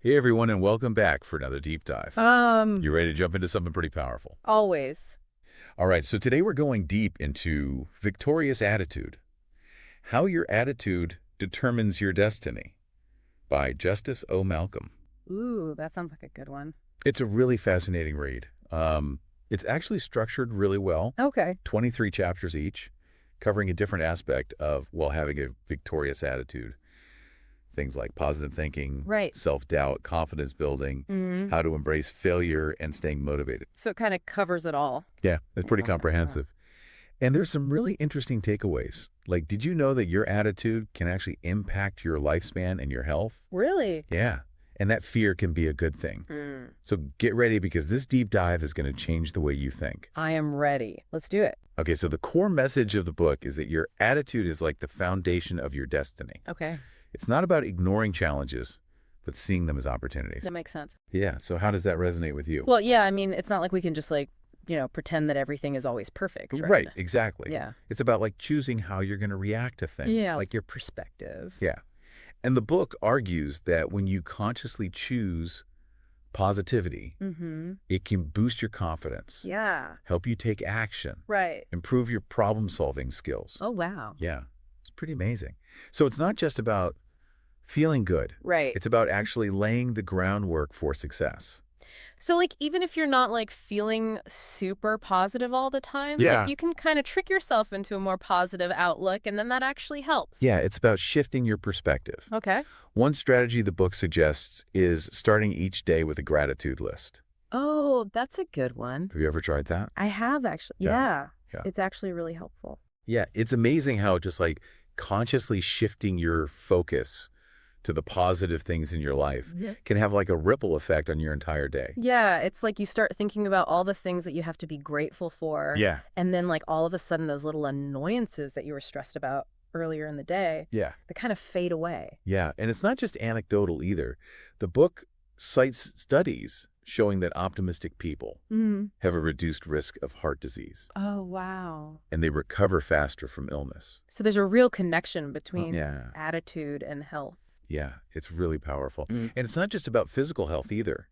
Hey everyone, and welcome back for another deep dive. You ready to jump into something pretty powerful? Always. All right, so today we're going deep into victorious attitude. How your attitude determines your destiny by Justice O. Malcolm. Ooh, that sounds like a good one. It's a really fascinating read. It's actually structured really well, Okay. 23 chapters each, covering a different aspect of, well, having a victorious attitude. Things like positive thinking, Right. self-doubt, confidence building, hmm how to embrace failure, and staying motivated. So it kind of covers it all. Yeah, it's pretty Uh, comprehensive. And there's some really interesting takeaways. Like, did you know that your attitude can actually impact your lifespan and your health? Really? Yeah. And that fear can be a good thing. Mm. So get ready because this deep dive is going to change the way you think. I am ready. Let's do it. Okay, so the core message of the book is that your attitude is like the foundation of your destiny. Okay. It's not about ignoring challenges, but seeing them as opportunities. That makes sense. Yeah, so how does that resonate with you? Well, yeah, I mean, it's not like we can just pretend that everything is always perfect, right? Right, exactly. Yeah. It's about like choosing how you're going to react to things. Yeah, like your perspective. Yeah. And the book argues that when you consciously choose positivity, Mm-hmm. it can boost your confidence, Yeah. help you take action, Right. improve your problem-solving skills. Oh, wow. Yeah, it's pretty amazing. So it's not just about feeling good. Right. It's about actually laying the groundwork for success. So, even if you're not, feeling super positive all the time, Yeah. you can kind of trick yourself into a more positive outlook, and then that actually helps. Yeah, it's about shifting your perspective. Okay. One strategy the book suggests is starting each day with a gratitude list. Oh, that's a good one. Have you ever tried that? I have actually. Yeah. Yeah. Yeah. It's actually really helpful. Yeah, it's amazing how just like consciously shifting your focus to the positive things in your life Yeah. can have like a ripple effect on your entire day. Yeah, it's like you start thinking about all the things that you have to be grateful for. Yeah. And then, all of a sudden, those little annoyances that you were stressed about earlier in the day, Yeah. they kind of fade away. Yeah. And it's not just anecdotal either. The book cites studies showing that optimistic people Mm. have a reduced risk of heart disease Oh, wow. and they recover faster from illness. So there's a real connection between Yeah. attitude and health. Yeah, it's really powerful. Mm. And it's not just about physical health either.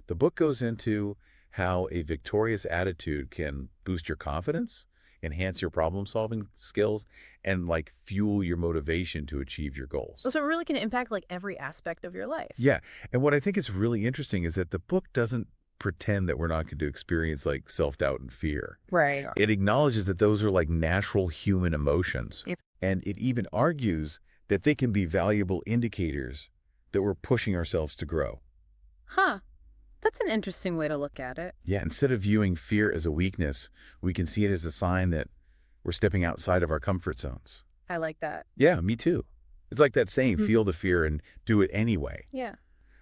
The book goes into how a victorious attitude can boost your confidence, enhance your problem-solving skills, and like fuel your motivation to achieve your goals. So it really can impact every aspect of your life. Yeah, and what I think is really interesting is that the book doesn't pretend that we're not going to experience like self-doubt and fear. Right. It acknowledges that those are like natural human emotions. Yep. And it even argues that they can be valuable indicators that we're pushing ourselves to grow. Huh. That's an interesting way to look at it. Yeah, instead of viewing fear as a weakness, we can see it as a sign that we're stepping outside of our comfort zones. I like that. Yeah, me too. It's like that saying, Mhm. feel the fear and do it anyway. Yeah.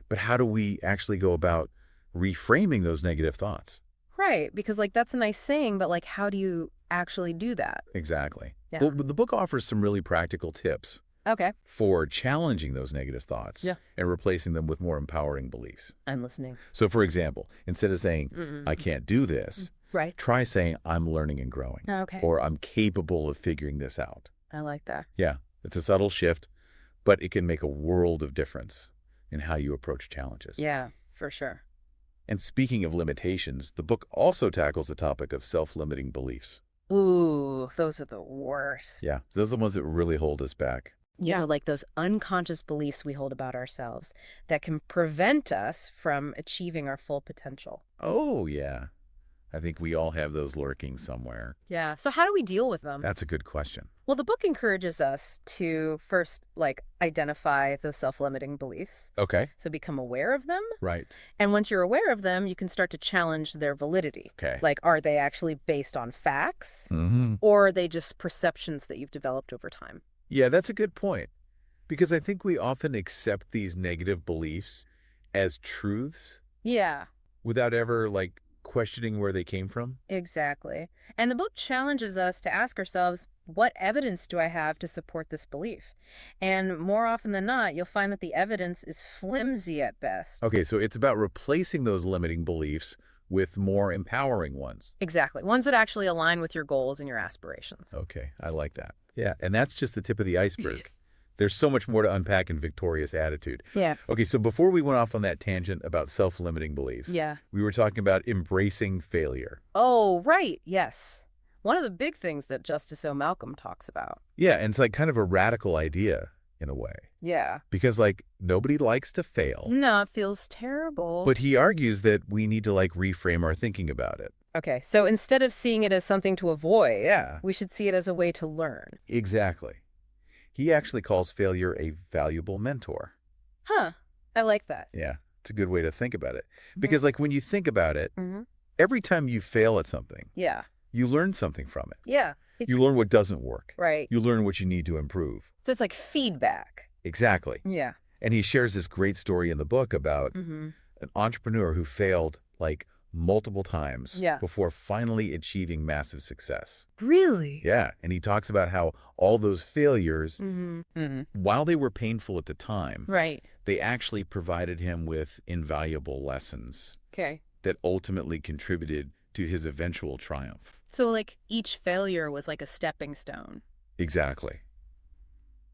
But how do we actually go about reframing those negative thoughts? Right. Because that's a nice saying, but how do you actually do that? Exactly. Yeah. Well, the book offers some really practical tips Okay. for challenging those negative thoughts Yeah. and replacing them with more empowering beliefs. I'm listening. So, for example, instead of saying, Mm-mm. I can't do this, Right. try saying, I'm learning and growing, Okay. or I'm capable of figuring this out. I like that. Yeah, it's a subtle shift, but it can make a world of difference in how you approach challenges. Yeah, for sure. And speaking of limitations, the book also tackles the topic of self-limiting beliefs. Ooh, those are the worst. Yeah, those are the ones that really hold us back. Yeah, those unconscious beliefs we hold about ourselves that can prevent us from achieving our full potential. Oh, yeah. I think we all have those lurking somewhere. Yeah. So how do we deal with them? That's a good question. Well, the book encourages us to first, identify those self-limiting beliefs. Okay. So become aware of them. Right. And once you're aware of them, you can start to challenge their validity. Okay. Are they actually based on facts? Mm-hmm. Or are they just perceptions that you've developed over time? Yeah, that's a good point. Because I think we often accept these negative beliefs as truths Yeah. without ever, questioning where they came from. Exactly. And the book challenges us to ask ourselves, what evidence do I have to support this belief? And more often than not, you'll find that the evidence is flimsy at best. Okay, so it's about replacing those limiting beliefs with more empowering ones. Exactly. Ones that actually align with your goals and your aspirations. Okay, I like that. Yeah, and that's just the tip of the iceberg. There's so much more to unpack in victorious attitude. Yeah. Okay, so before we went off on that tangent about self-limiting beliefs, Yeah. we were talking about embracing failure. Oh, right. Yes. One of the big things that Justice O. Malcolm talks about. Yeah, and it's like kind of a radical idea in a way. Yeah. Because like nobody likes to fail. No, it feels terrible. But he argues that we need to like reframe our thinking about it. Okay, so instead of seeing it as something to avoid, Yeah, we should see it as a way to learn. exactly. He actually calls failure a valuable mentor. Huh. I like that. Yeah, it's a good way to think about it. Because like when you think about it, Mm-hmm. every time you fail at something, Yeah. you learn something from it. Yeah. It's You learn what doesn't work. right. You learn what you need to improve. So it's like feedback. Exactly. Yeah. And he shares this great story in the book about Mm-hmm. an entrepreneur who failed like multiple times Yeah. before finally achieving massive success. Really? Yeah, and he talks about how all those failures, Mm-hmm. Mm-hmm. while they were painful at the time, Right. they actually provided him with invaluable lessons Okay. that ultimately contributed to his eventual triumph. So like each failure was like a stepping stone. Exactly.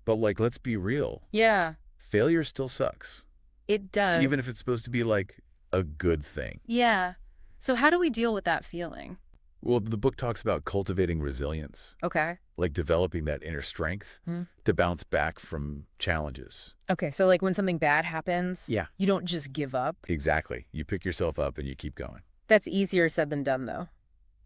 But like, let's be real. Yeah. Failure still sucks. It does. Even if it's supposed to be like a good thing. Yeah. So how do we deal with that feeling? Well, the book talks about cultivating resilience, Okay. like developing that inner strength to bounce back from challenges. Okay, so like when something bad happens, Yeah. you don't just give up. Exactly. You pick yourself up and you keep going. That's easier said than done, though.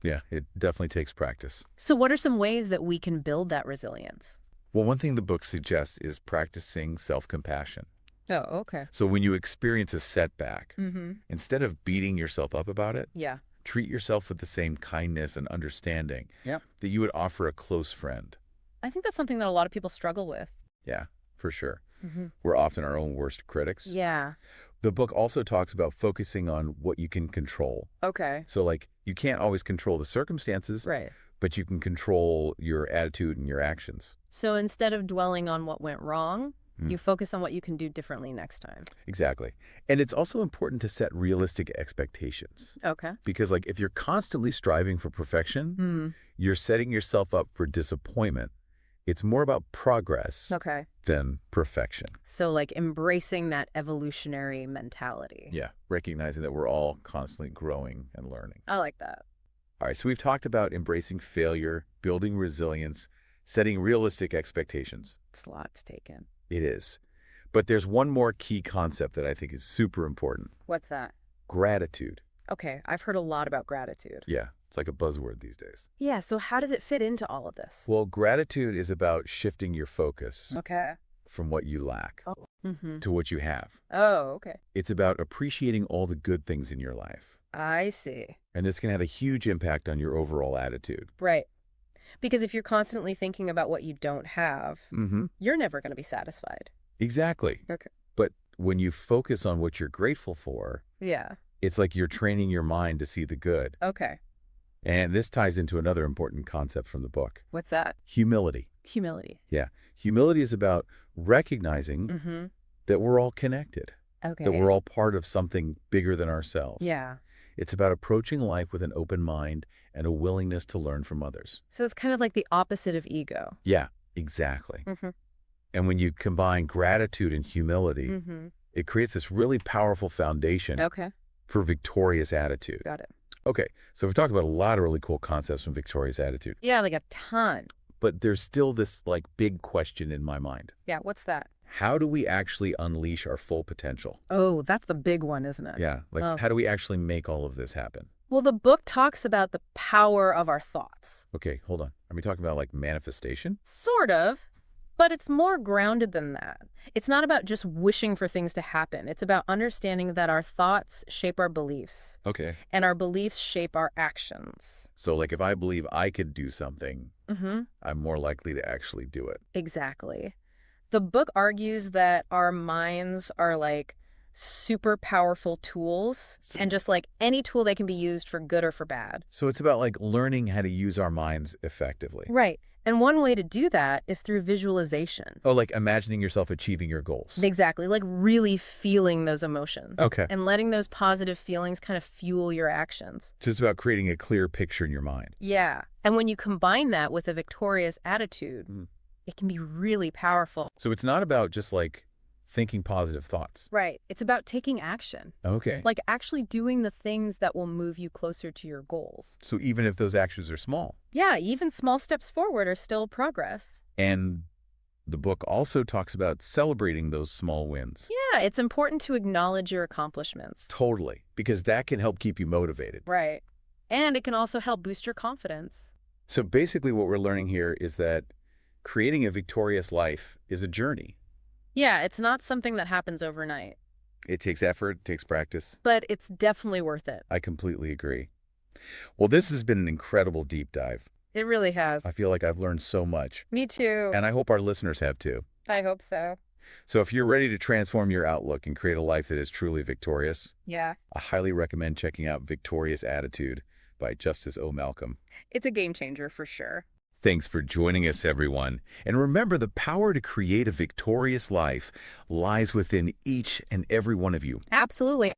Yeah, it definitely takes practice. So what are some ways that we can build that resilience? Well, one thing the book suggests is practicing self-compassion. Oh, okay. So when you experience a setback, Mm-hmm. instead of beating yourself up about it, Yeah. treat yourself with the same kindness and understanding Yep. that you would offer a close friend. I think that's something that a lot of people struggle with. Yeah, for sure. Mm-hmm. We're often our own worst critics. Yeah. The book also talks about focusing on what you can control. Okay. So like you can't always control the circumstances, Right. but you can control your attitude and your actions. So instead of dwelling on what went wrong, Mm. you focus on what you can do differently next time. Exactly. And it's also important to set realistic expectations. Okay. Because like if you're constantly striving for perfection, Hmm. you're setting yourself up for disappointment. It's more about progress Okay. than perfection. So like embracing that evolutionary mentality. Yeah, recognizing that we're all constantly growing and learning. I like that. All right, so we've talked about embracing failure, building resilience, setting realistic expectations. It's a lot to take in. It is. But there's one more key concept that I think is super important. What's that? Gratitude. Okay, I've heard a lot about gratitude. Yeah, it's like a buzzword these days. Yeah, so how does it fit into all of this? Well, gratitude is about shifting your focus Okay. from what you lack Mm-hmm. to what you have. Oh, okay. It's about appreciating all the good things in your life. I see. And this can have a huge impact on your overall attitude. Right. Because if you're constantly thinking about what you don't have, Mm-hmm. you're never going to be satisfied. Exactly. Okay. But when you focus on what you're grateful for, Yeah. it's like you're training your mind to see the good. Okay. And this ties into another important concept from the book. What's that? Humility. Humility. Yeah. Humility is about recognizing Mm-hmm. that we're all connected, Okay. that we're all part of something bigger than ourselves. Yeah. It's about approaching life with an open mind and a willingness to learn from others. So it's kind of like the opposite of ego. Yeah, exactly. Mm-hmm. And when you combine gratitude and humility, Mm-hmm. it creates this really powerful foundation Okay. for victorious attitude. Got it. Okay, so we've talked about a lot of really cool concepts from victorious attitude, Yeah, like a ton. but there's still this like big question in my mind. Yeah, what's that? How do we actually unleash our full potential? Oh, that's the big one, isn't it? Yeah, like Oh. how do we actually make all of this happen? Well, the book talks about the power of our thoughts. Okay, hold on. Are we talking about like manifestation? Sort of, but it's more grounded than that. It's not about just wishing for things to happen. It's about understanding that our thoughts shape our beliefs, Okay. and our beliefs shape our actions. So like if I believe I could do something, Mm-hmm. I'm more likely to actually do it. Exactly. The book argues that our minds are like super powerful tools, and just like any tool, they can be used for good or for bad. So it's about like learning how to use our minds effectively. Right. And one way to do that is through visualization. Oh, like imagining yourself achieving your goals. Exactly. Like really feeling those emotions. Okay. And letting those positive feelings kind of fuel your actions. So it's about creating a clear picture in your mind. Yeah. And when you combine that with a victorious attitude, it can be really powerful. So it's not about just like thinking positive thoughts. Right. It's about taking action, Okay. like actually doing the things that will move you closer to your goals. So even if those actions are small. Yeah, even small steps forward are still progress. And the book also talks about celebrating those small wins. Yeah, it's important to acknowledge your accomplishments. Totally. Because that can help keep you motivated. Right. And it can also help boost your confidence. So basically what we're learning here is that creating a victorious life is a journey. Yeah, it's not something that happens overnight, It takes effort, it takes practice. but it's definitely worth it. I completely agree. Well, this has been an incredible deep dive. It really has. I feel like I've learned so much, Me too. and I hope our listeners have too. I hope so. So if you're ready to transform your outlook and create a life that is truly victorious, Yeah. I highly recommend checking out Victorious Attitude by Justice O. Malcolm. It's a game changer for sure. Thanks for joining us, everyone. And remember, the power to create a victorious life lies within each and every one of you. Absolutely.